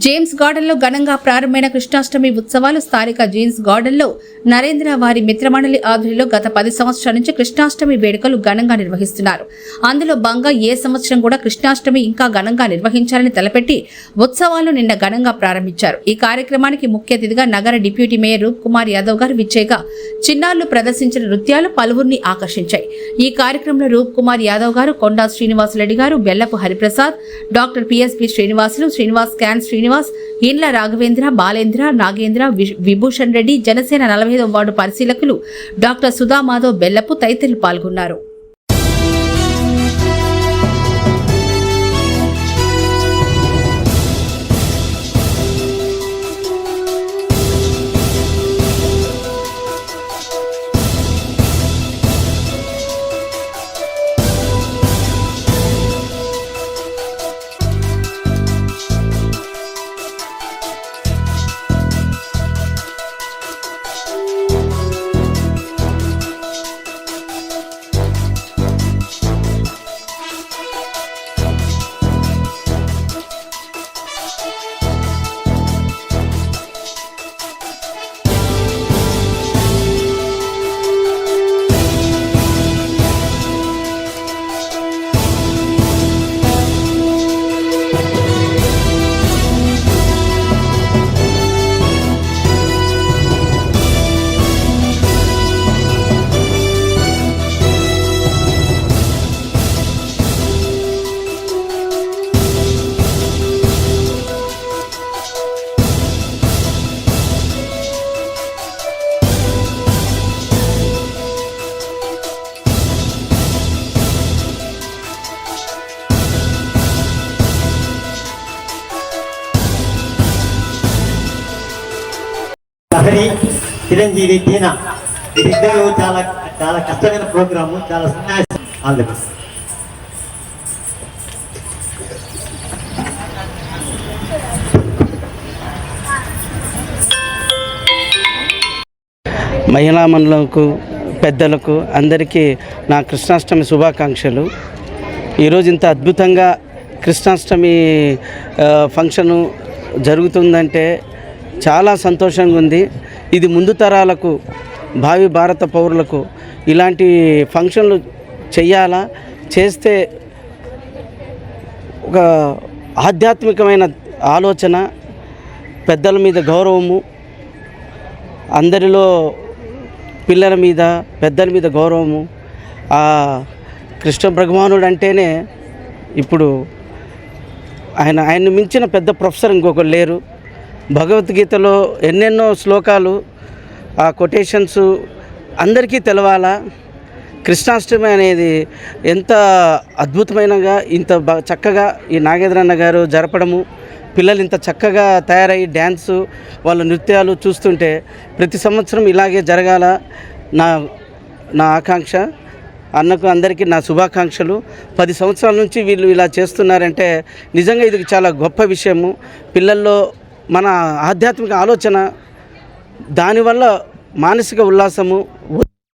James గార్డెన్లో ఘనంగా ప్రారంభమైన కృష్ణాష్టమి ఉత్సవాలు స్థానిక జేమ్స్ గార్డెన్లో నరేంద్ర వారి మిత్రమండలి ఆధ్వర్యంలో గత 10 సంవత్సరాల నుంచి కృష్ణాష్టమి వేడుకలు ఘనంగా నిర్వహిస్తున్నారు. అందులో భాగంగా ఏ సంవత్సరం కూడా కృష్ణాష్టమి ఇంకా ఘనంగా నిర్వహించాలని తలపెట్టి ఉత్సవాలను నిన్న ఘనంగా ప్రారంభించారు. ఈ కార్యక్రమానికి ముఖ్య అతిథిగా నగర డిప్యూటీ మేయర్ రూప్ కుమార్ యాదవ్ గారు విచ్చేయగా చిన్నారులు ప్రదర్శించిన నృత్యాలు పలువురిని ఆకర్షించాయి. ఈ కార్యక్రమంలో రూప్ కుమార్ యాదవ్ గారు, కొండా శ్రీనివాసరెడ్డి గారు, బెల్లపు హరిప్రసాద్, డాక్టర్ పిఎస్పి శ్రీనివాసులు, శ్రీనివాస్ క్యాన్ శ్రీనివాస్, ఇండ్ల రాఘవేంద్ర, బాలేంద్ర, నాగేంద్ర, విభూషణ్ రెడ్డి, జనసేన 45వ వార్డు పరిశీలకులు డాక్టర్ సుధామాధవ్ బెల్లపు తదితరులు పాల్గొన్నారు. లహరి చిరంజీవి దీన ఇద్దరు చాలా కష్టమైన ప్రోగ్రాము, చాలా సన్యాసం. All the best. మహిళా మండలంకు, పెద్దలకు అందరికీ నా కృష్ణాష్టమి శుభాకాంక్షలు. ఈరోజు ఇంత అద్భుతంగా కృష్ణాష్టమి ఫంక్షను జరుగుతుందంటే చాలా సంతోషంగా ఉంది. ఇది ముందు తరాలకు, భావి భారత పౌరులకు ఇలాంటి ఫంక్షన్లు చేయాలా, చేస్తే ఒక ఆధ్యాత్మికమైన ఆలోచన, పెద్దల మీద గౌరవము, అందరిలో పిల్లల మీద పెద్దల మీద గౌరవము. ఆ కృష్ణ భగవానుడు అంటేనే ఇప్పుడు ఆయన్ని మించిన పెద్ద ప్రొఫెసర్ ఇంకొకరు లేరు. భగవద్గీతలో ఎన్నెన్నో శ్లోకాలు, ఆ కొటేషన్స్ అందరికీ తెలవాలా. కృష్ణాష్టమి అనేది ఎంత అద్భుతమైనగా, ఇంత చక్కగా ఈ నాగేంద్రన్న గారు జరపడము, పిల్లలు ఇంత చక్కగా తయారయ్యి డ్యాన్సు, వాళ్ళ నృత్యాలు చూస్తుంటే ప్రతి సంవత్సరం ఇలాగే జరగాల నా ఆకాంక్ష. అన్నకు అందరికీ నా శుభాకాంక్షలు. 10 సంవత్సరాల నుంచి వీళ్ళు ఇలా చేస్తున్నారంటే నిజంగా ఇది చాలా గొప్ప విషయము. పిల్లల్లో మన ఆధ్యాత్మిక ఆలోచన, దానివల్ల మానసిక ఉల్లాసము